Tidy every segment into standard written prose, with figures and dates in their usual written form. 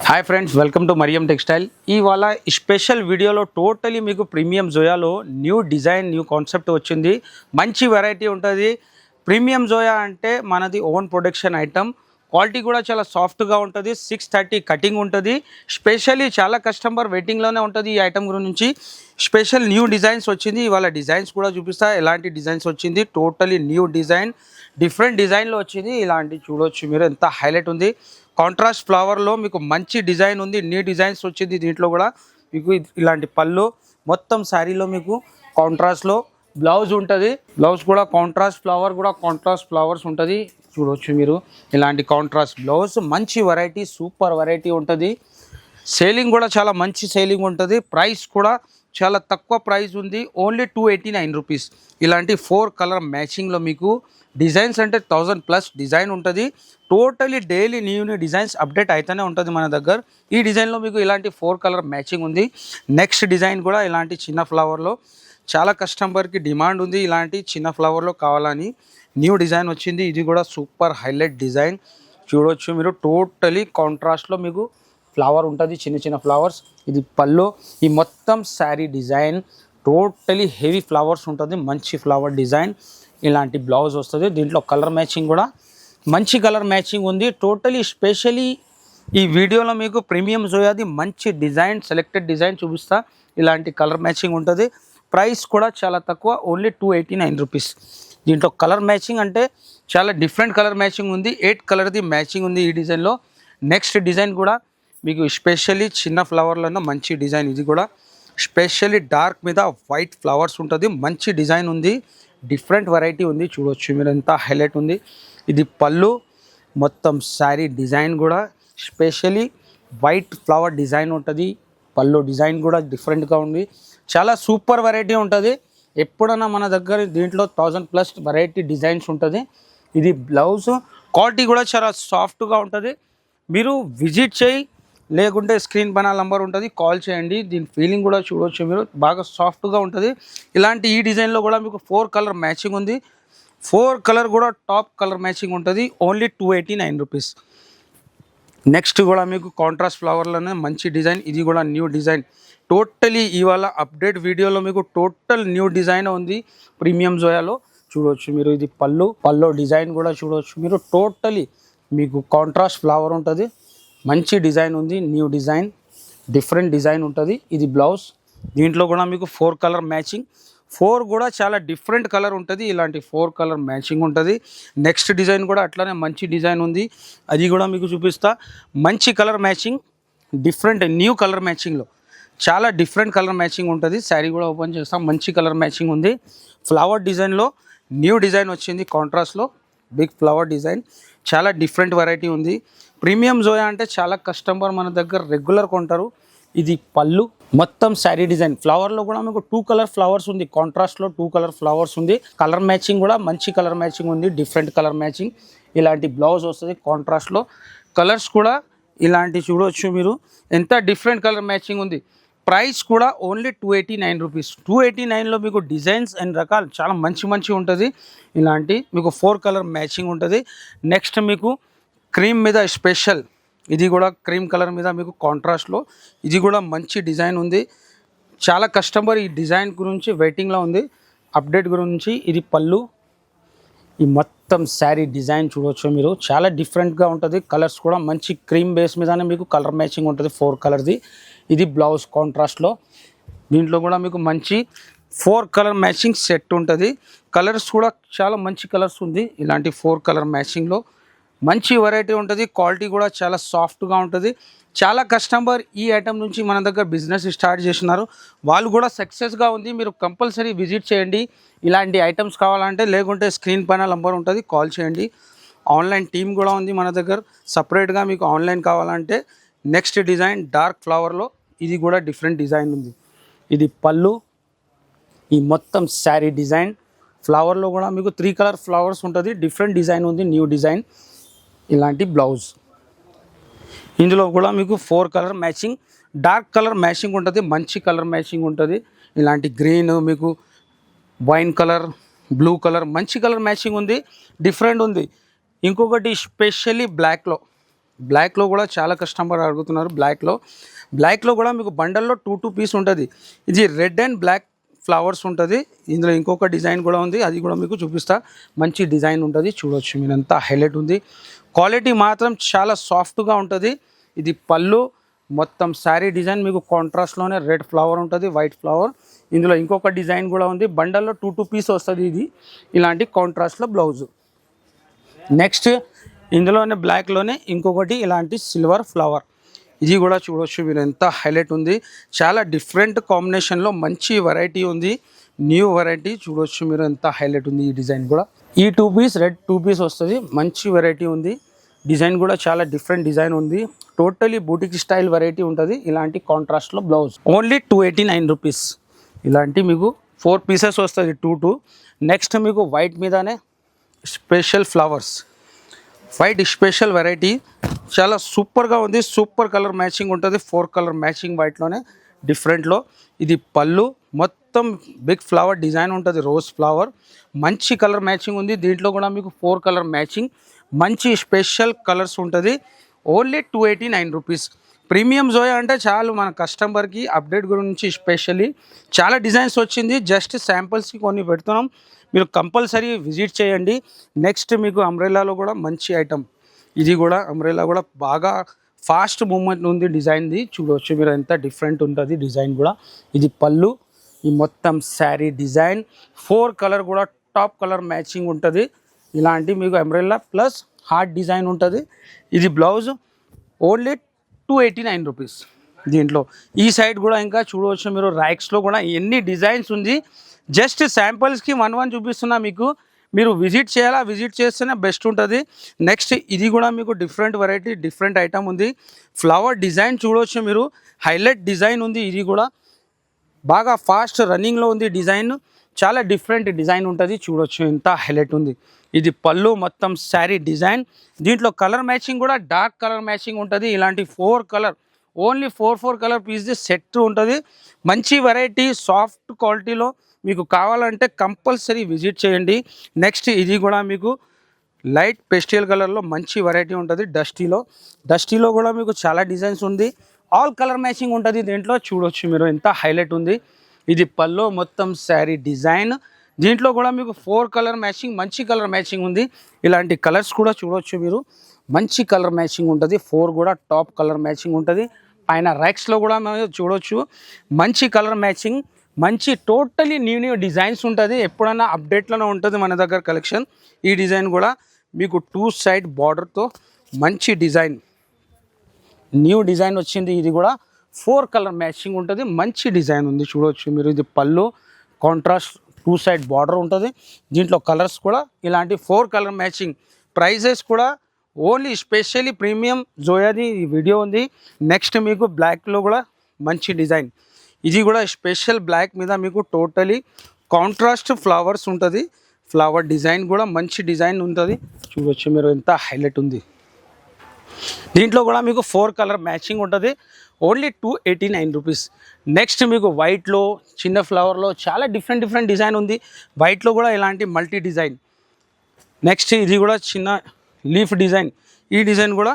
Hi friends, welcome to Mariyam textile. ఇవాళ special వీడియోలో totally మీకు ప్రీమియం జోయాలో న్యూ డిజైన్ న్యూ కాన్సెప్ట్ వచ్చింది. మంచి వెరైటీ ఉంటుంది. ప్రీమియం జోయా అంటే మనది ఓన్ ప్రొడక్షన్ ఐటమ్. క్వాలిటీ కూడా చాలా సాఫ్ట్గా ఉంటుంది. 630 కటింగ్ ఉంటుంది. స్పెషల్లీ చాలా కస్టమర్ వెయిటింగ్లోనే ఉంటుంది ఈ ఐటమ్ గురించి. స్పెషల్ న్యూ డిజైన్స్ వచ్చింది. ఇవాళ డిజైన్స్ కూడా చూపిస్తా ఎలాంటి డిజైన్స్ వచ్చింది. టోటలీ న్యూ డిజైన్, డిఫరెంట్ డిజైన్లో వచ్చింది. ఇలాంటి చూడవచ్చు మీరు, ఎంత హైలైట్ ఉంది. కాంట్రాస్ట్ ఫ్లవర్లో మీకు మంచి డిజైన్ ఉంది. న్యూ డిజైన్స్ వచ్చింది. దీంట్లో కూడా మీకు ఇలాంటి పళ్ళు, మొత్తం శారీలో మీకు కాంట్రాస్ట్లో బ్లౌజ్ ఉంటుంది. బ్లౌజ్ కూడా కాంట్రాస్ట్ ఫ్లవర్, కూడా కాంట్రాస్ట్ ఫ్లవర్స్ ఉంటుంది. చూడవచ్చు మీరు ఇలాంటి కాంట్రాస్ట్ బ్లౌజ్. మంచి వెరైటీ, సూపర్ వెరైటీ ఉంటుంది. సేలింగ్ కూడా చాలా మంచి సేలింగ్ ఉంటుంది. ప్రైస్ కూడా చాలా తక్కువ ప్రైస్ ఉంది. Only 289 rupees. ఇలాంటి 4 కలర్ మ్యాచింగ్లో మీకు డిజైన్స్ అంటే 1000+ డిజైన్ ఉంటుంది. Totally daily new designs update అయితేనే ఉంటుంది మన దగ్గర. ఈ డిజైన్లో మీకు ఇలాంటి 4 కలర్ మ్యాచింగ్ ఉంది. నెక్స్ట్ డిజైన్ కూడా ఇలాంటి చిన్న ఫ్లవర్లో చాలా కస్టమర్కి డిమాండ్ ఉంది. ఇలాంటి చిన్న ఫ్లవర్లో కావాలని న్యూ డిజైన్ వచ్చింది. ఇది కూడా సూపర్ హైలైట్ డిజైన్. చూడవచ్చు మీరు, టోటలీ కాంట్రాస్ట్లో మీకు ఫ్లవర్ ఉంటుంది, చిన్న చిన్న ఫ్లవర్స్. ఇది పళ్ళు. ఈ మొత్తం sari design totally heavy flowers ఉంటుంది. మంచి ఫ్లవర్ డిజైన్. ఇలాంటి బ్లౌజ్ వస్తుంది. దీంట్లో కలర్ మ్యాచింగ్ కూడా మంచి కలర్ మ్యాచింగ్ ఉంది. టోటలీ స్పెషలీ ఈ వీడియోలో మీకు ప్రీమియం జోయాది మంచి డిజైన్, సెలెక్టెడ్ డిజైన్ చూపిస్తా. ఇలాంటి కలర్ మ్యాచింగ్ ఉంటుంది. ప్రైస్ కూడా చాలా తక్కువ, ఓన్లీ 289 రూపీస్. దీంట్లో కలర్ మ్యాచింగ్ అంటే చాలా డిఫరెంట్ కలర్ మ్యాచింగ్ ఉంది. 8 కలర్ది మ్యాచింగ్ ఉంది ఈ డిజైన్లో. నెక్స్ట్ డిజైన్ కూడా మీకు స్పెషల్లీ చిన్న ఫ్లవర్లలో మంచి డిజైన్. ఇది కూడా స్పెషల్లీ డార్క్ మీద వైట్ ఫ్లవర్స్ ఉంటుంది. మంచి డిజైన్ ఉంది. డిఫరెంట్ వెరైటీ ఉంది. చూడవచ్చు మీరు, ఎంత హైలైట్ ఉంది. ఇది పళ్ళు, మొత్తం శారీ డిజైన్ కూడా స్పెషల్లీ వైట్ ఫ్లవర్ డిజైన్ ఉంటుంది. పళ్ళు డిజైన్ కూడా డిఫరెంట్గా ఉంది. చాలా సూపర్ వెరైటీ ఉంటుంది. ఎప్పుడైనా మన దగ్గర దీంట్లో 1000+ వెరైటీ డిజైన్స్ ఉంటుంది. ఇది బ్లౌజ్. క్వాలిటీ కూడా చాలా సాఫ్ట్గా ఉంటుంది. మీరు విజిట్ చేయి, లేకుంటే స్క్రీన్ పైన నంబర్ ఉంటుంది, కాల్ చేయండి. దీని ఫీలింగ్ కూడా చూడవచ్చు మీరు, బాగా సాఫ్ట్గా ఉంటుంది. ఇలాంటి ఈ డిజైన్లో కూడా మీకు 4 కలర్ మ్యాచింగ్ ఉంది. 4 కలర్ కూడా టాప్ కలర్ మ్యాచింగ్ ఉంటుంది. Only 289 rupees. నెక్స్ట్ కూడా మీకు కాంట్రాస్ట్ ఫ్లవర్లోనే మంచి డిజైన్. ఇది కూడా న్యూ డిజైన్. టోటలీ ఇవాళ అప్డేట్ వీడియోలో మీకు టోటల్ న్యూ డిజైన్ ఉంది ప్రీమియం జోయాలో. చూడవచ్చు మీరు, ఇది పళ్ళు డిజైన్ కూడా చూడవచ్చు మీరు. టోటలీ మీకు కాంట్రాస్ట్ ఫ్లవర్ ఉంటుంది. మంచి డిజైన్ ఉంది. న్యూ డిజైన్, డిఫరెంట్ డిజైన్ ఉంటుంది. ఇది బ్లౌజ్. దీంట్లో కూడా మీకు 4 కలర్ మ్యాచింగ్. 4 కూడా చాలా డిఫరెంట్ కలర్ ఉంటుంది. ఇలాంటి 4 కలర్ మ్యాచింగ్ ఉంటుంది. నెక్స్ట్ డిజైన్ కూడా అట్లానే మంచి డిజైన్ ఉంది. అది కూడా మీకు చూపిస్తా. మంచి colour matching, different new colour మ్యాచింగ్లో చాలా డిఫరెంట్ కలర్ మ్యాచింగ్ ఉంటుంది. శారీ కూడా ఓపెన్ చేస్తాం. మంచి కలర్ మ్యాచింగ్ ఉంది. ఫ్లవర్ డిజైన్లో న్యూ డిజైన్ వచ్చింది. కాంట్రాస్ట్లో బిగ్ ఫ్లవర్ డిజైన్. చాలా డిఫరెంట్ వెరైటీ ఉంది. ప్రీమియం జోయా అంటే చాలా కస్టమర్ మన దగ్గర రెగ్యులర్ కొంటారు. ఇది పళ్ళు, మొత్తం శారీ డిజైన్. ఫ్లవర్లో కూడా మీకు 2 కలర్ ఫ్లవర్స్ ఉంది. కాంట్రాస్ట్లో 2 కలర్ ఫ్లవర్స్ ఉంది. కలర్ మ్యాచింగ్ కూడా మంచి కలర్ మ్యాచింగ్ ఉంది. Different colour matching. ఇలాంటి బ్లౌజ్ వస్తుంది కాంట్రాస్ట్లో. కలర్స్ కూడా ఇలాంటి చూడవచ్చు మీరు, ఎంత డిఫరెంట్ కలర్ మ్యాచింగ్ ఉంది. ప్రైస్ కూడా ఓన్లీ 289 రూపీస్. 289లో మీకు డిజైన్స్ అండ్ రకాలు చాలా మంచి ఉంటుంది. ఇలాంటి మీకు 4 కలర్ మ్యాచింగ్ ఉంటుంది. నెక్స్ట్ మీకు క్రీమ్ మీద స్పెషల్, ఇది కూడా క్రీమ్ కలర్ మీద మీకు కాంట్రాస్ట్లో. ఇది కూడా మంచి డిజైన్ ఉంది. చాలా కస్టమర్ ఈ డిజైన్ గురించి వెయిటింగ్లో ఉంది, అప్డేట్ గురించి. ఇది పళ్ళు. ఈ మొత్తం శారీ డిజైన్ చూడవచ్చు మీరు, చాలా డిఫరెంట్గా ఉంటుంది. కలర్స్ కూడా మంచి క్రీమ్ బేస్ మీదనే మీకు కలర్ మ్యాచింగ్ ఉంటుంది. 4 కలర్ది. ఇది బ్లౌజ్ కాంట్రాస్ట్లో. దీంట్లో కూడా మీకు మంచి 4 కలర్ మ్యాచింగ్ సెట్ ఉంటుంది. కలర్స్ కూడా చాలా మంచి కలర్స్ ఉంది. ఇలాంటి 4 కలర్ మ్యాచింగ్లో మంచి వెరైటీ ఉంటుంది. క్వాలిటీ కూడా చాలా సాఫ్ట్గా ఉంటుంది. చాలా కస్టమర్ ఈ ఐటమ్ నుంచి మన దగ్గర బిజినెస్ స్టార్ట్ చేస్తున్నారు. వాళ్ళు కూడా సక్సెస్గా ఉంది. మీరు కంపల్సరీ విజిట్ చేయండి. ఇలాంటి ఐటమ్స్ కావాలంటే, లేకుంటే స్క్రీన్ పైన నంబర్ ఉంటుంది, కాల్ చేయండి. ఆన్లైన్ టీమ్ కూడా ఉంది మన దగ్గర సపరేట్గా. మీకు ఆన్లైన్ కావాలంటే నెక్స్ట్ డిజైన్ డార్క్ ఫ్లవర్లో, ఇది కూడా డిఫరెంట్ డిజైన్ ఉంది. ఇది పళ్ళు. ఈ మొత్తం శారీ డిజైన్. ఫ్లవర్లో కూడా మీకు 3 కలర్ ఫ్లవర్స్ ఉంటుంది. డిఫరెంట్ డిజైన్ ఉంది, న్యూ డిజైన్. ఇలాంటి బ్లౌజ్. ఇందులో కూడా మీకు 4 colour matching, dark colour matching ఉంటుంది. మంచి కలర్ మ్యాచింగ్ ఉంటుంది. ఇలాంటి గ్రీన్, మీకు వైన్ కలర్, బ్లూ కలర్, మంచి కలర్ మ్యాచింగ్ ఉంది. డిఫరెంట్ ఉంది. ఇంకొకటి స్పెషల్లీ బ్లాక్లో బ్లాక్లో కూడా చాలా కస్టమర్ అడుగుతున్నారు. బ్లాక్లో కూడా మీకు బండల్లో 2 పీస్ ఉంటుంది. ఇది రెడ్ అండ్ బ్లాక్ ఫ్లవర్స్ ఉంటుంది. ఇందులో ఇంకొక డిజైన్ కూడా ఉంది, అది కూడా మీకు చూపిస్తా. మంచి డిజైన్ ఉంటుంది, చూడొచ్చు మీరు, ఎంత హైలైట్ ఉంది. క్వాలిటీ మాత్రం చాలా సాఫ్ట్గా ఉంటుంది. ఇది పళ్ళు, మొత్తం శారీ డిజైన్ మీకు కాంట్రాస్ట్లోనే రెడ్ ఫ్లవర్ ఉంటుంది, వైట్ ఫ్లవర్. ఇందులో ఇంకొక డిజైన్ కూడా ఉంది, బండల్లో 2 పీస్ వస్తుంది. ఇది ఇలాంటి కాంట్రాస్ట్లో బ్లౌజు. నెక్స్ట్ ఇందులోనే బ్లాక్లోనే ఇంకొకటి ఇలాంటి సిల్వర్ ఫ్లవర్, ఇది కూడా చూడవచ్చు మీరు, ఎంత హైలైట్ ఉంది. చాలా డిఫరెంట్ కాంబినేషన్లో మంచి వెరైటీ ఉంది, న్యూ వెరైటీ. చూడవచ్చు మీరు, ఎంత హైలైట్ ఉంది. ఈ డిజైన్ కూడా ఈ 2 పీస్ రెడ్ 2 పీస్ వస్తుంది, మంచి వెరైటీ ఉంది. డిజైన్ కూడా చాలా డిఫరెంట్ డిజైన్ ఉంది, టోటలీ బూటిక్ స్టైల్ వెరైటీ ఉంటుంది. ఇలాంటి కాంట్రాస్ట్లో బ్లౌజ్ ఓన్లీ 289 రూపీస్. ఇలాంటి మీకు 4 పీసెస్ వస్తుంది, 2. నెక్స్ట్ మీకు వైట్ మీదనే special flowers, white special variety, చాలా సూపర్గా ఉంది. సూపర్ కలర్ మ్యాచింగ్ ఉంటుంది, 4 కలర్ మ్యాచింగ్ వైట్లోనే డిఫరెంట్లో. ఇది పళ్ళు, మొత్తం బిగ్ ఫ్లవర్ డిజైన్ ఉంటుంది, రోజ్ ఫ్లవర్, మంచి కలర్ మ్యాచింగ్ ఉంది. దీంట్లో కూడా మీకు 4 కలర్ మ్యాచింగ్, మంచి స్పెషల్ కలర్స్ ఉంటుంది. Only 289 rupees. ప్రీమియం జోయా అంటే చాలు, మన కస్టమర్కి అప్డేట్ గురించి స్పెషల్లీ చాలా డిజైన్స్ వచ్చింది. జస్ట్ శాంపిల్స్కి కొన్ని పెడుతున్నాం, మీరు కంపల్సరీ విజిట్ చేయండి. నెక్స్ట్ మీకు అంబ్రెల్లాలో కూడా మంచి ఐటమ్, ఇది కూడా అంబ్రెల్లా కూడా బాగా ఫాస్ట్ మూమెంట్ ఉంది డిజైన్ది. చూడవచ్చు మీరు, ఎంత డిఫరెంట్ ఉంటుంది డిజైన్ కూడా. ఇది పళ్ళు, ఈ మొత్తం శారీ డిజైన్ 4 కలర్ కూడా టాప్ కలర్ మ్యాచింగ్ ఉంటుంది. ఇలాంటి మీకు అంబ్రెల్లా ప్లస్ హార్ట్ డిజైన్ ఉంటుంది. ఇది బ్లౌజ్ ఓన్లీ 289 రూపీస్. దీంట్లో ఈ సైడ్ కూడా ఇంకా చూడవచ్చు మీరు, ర్యాక్స్లో కూడా ఎన్ని డిజైన్స్ ఉంది. జస్ట్ శాంపిల్స్కి 1 చూపిస్తున్నా మీకు, మీరు విజిట్ చేయాలా, విజిట్ చేస్తేనే బెస్ట్ ఉంటుంది. నెక్స్ట్ ఇది కూడా మీకు డిఫరెంట్ వెరైటీ, డిఫరెంట్ ఐటమ్ ఉంది. ఫ్లవర్ డిజైన్ చూడవచ్చు మీరు, హైలైట్ డిజైన్ ఉంది. ఇది కూడా బాగా ఫాస్ట్ రన్నింగ్లో ఉంది డిజైన్, చాలా డిఫరెంట్ డిజైన్ ఉంటుంది. చూడవచ్చు ఎంత హైలైట్ ఉంది. ఇది పళ్ళు, మొత్తం శారీ డిజైన్. దీంట్లో కలర్ మ్యాచింగ్ కూడా డార్క్ కలర్ మ్యాచింగ్ ఉంటుంది. ఇలాంటి 4 కలర్, ఓన్లీ 4 కలర్ పీస్ది సెట్ ఉంటుంది. మంచి వెరైటీ, సాఫ్ట్ క్వాలిటీలో మీకు కావాలంటే కంపల్సరీ విజిట్ చేయండి. నెక్స్ట్ ఇది కూడా మీకు లైట్ పేస్టల్ కలర్లో మంచి వెరైటీ ఉంటుంది. డస్టీలో కూడా మీకు చాలా డిజైన్స్ ఉంది, ఆల్ కలర్ మ్యాచింగ్ ఉంటుంది దీంట్లో. చూడవచ్చు మీరు, ఎంత హైలైట్ ఉంది. ఇది పళ్ళు, మొత్తం శారీ డిజైన్. దీంట్లో కూడా మీకు 4 కలర్ మ్యాచింగ్, మంచి కలర్ మ్యాచింగ్ ఉంది. ఇలాంటి కలర్స్ కూడా చూడవచ్చు మీరు, మంచి కలర్ మ్యాచింగ్ ఉంటుంది. 4 కూడా టాప్ కలర్ మ్యాచింగ్ ఉంటుంది. పైన ర్యాక్స్లో కూడా మనం చూడవచ్చు మంచి కలర్ మ్యాచింగ్, మంచి టోటలీ న్యూ డిజైన్స్ ఉంటుంది. ఎప్పుడైనా అప్డేట్లోనే ఉంటుంది మన దగ్గర కలెక్షన్. ఈ డిజైన్ కూడా మీకు 2 సైడ్ బార్డర్తో మంచి డిజైన్, న్యూ డిజైన్ వచ్చింది. ఇది కూడా 4 కలర్ మ్యాచింగ్ ఉంటుంది, మంచి డిజైన్ ఉంది. చూడవచ్చు మీరు, ఇది పళ్ళు, కాంట్రాస్ట్ 2 సైడ్ బార్డర్ ఉంటుంది. దీంట్లో కలర్స్ కూడా ఇలాంటి 4 కలర్ మ్యాచింగ్. ప్రైజెస్ కూడా ఓన్లీ స్పెషల్లీ ప్రీమియం జోయాది ఈ వీడియో ఉంది. నెక్స్ట్ మీకు బ్లాక్లో కూడా మంచి డిజైన్, ఇది కూడా స్పెషల్ బ్లాక్ మీద మీకు టోటలీ కాంట్రాస్ట్ ఫ్లవర్స్ ఉంటుంది. ఫ్లవర్ డిజైన్ కూడా మంచి డిజైన్ ఉంటుంది. చూడవచ్చు మీరు, ఎంత హైలైట్ ఉంది. దీంట్లో కూడా మీకు 4 కలర్ మ్యాచింగ్ ఉంటుంది. Only 289 rupees. నెక్స్ట్ మీకు వైట్లో, చిన్న ఫ్లవర్లో చాలా డిఫరెంట్ డిజైన్ ఉంది. వైట్లో కూడా ఇలాంటి మల్టీ డిజైన్. నెక్స్ట్ ఇది కూడా చిన్న లీఫ్ డిజైన్. ఈ డిజైన్ కూడా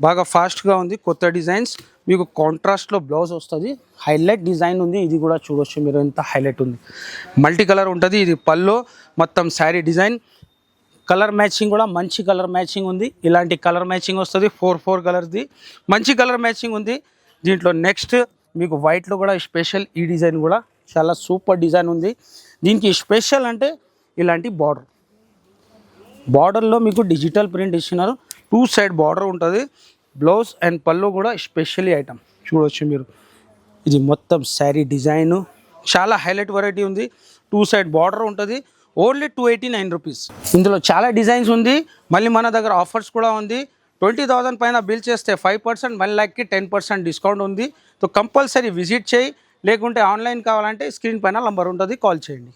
బాగా ఫాస్ట్గా ఉంది, కొత్త డిజైన్స్. మీకు కాంట్రాస్ట్లో బ్లౌజ్ వస్తుంది, హైలైట్ డిజైన్ ఉంది. ఇది కూడా చూడవచ్చు మీరు, ఎంత హైలైట్ ఉంది. మల్టీ కలర్ ఉంటుంది. ఇది పళ్ళు, మొత్తం శారీ డిజైన్. కలర్ మ్యాచింగ్ కూడా మంచి కలర్ మ్యాచింగ్ ఉంది. ఇలాంటి కలర్ మ్యాచింగ్ వస్తుంది, 4 కలర్ది మంచి కలర్ మ్యాచింగ్ ఉంది. దీంట్లో నెక్స్ట్ మీకు వైట్లో కూడా స్పెషల్, ఈ డిజైన్ కూడా చాలా సూపర్ డిజైన్ ఉంది. దీనికి స్పెషల్ అంటే ఇలాంటి బార్డర్లో మీకు డిజిటల్ ప్రింట్ ఇచ్చినారు. 2 సైడ్ బార్డర్ ఉంటుంది. బ్లౌజ్ అండ్ పళ్ళు కూడా స్పెషల్లీ ఐటమ్. చూడవచ్చు మీరు, ఇది మొత్తం శారీ డిజైను, చాలా హైలైట్ వెరైటీ ఉంది. 2 సైడ్ బార్డర్ ఉంటుంది. Only 289 rupees. ఇందులో చాలా డిజైన్స్ ఉంది. మళ్ళీ మన దగ్గర ఆఫర్స్ కూడా ఉంది. 20,000 పైన బిల్ చేస్తే 5%, 1 లాఖ్కి 10% డిస్కౌంట్ ఉంది. సో కంపల్సరీ విజిట్ చేయి, లేకుంటే ఆన్లైన్ కావాలంటే స్క్రీన్ పైన నంబర్ ఉంటుంది, కాల్ చేయండి.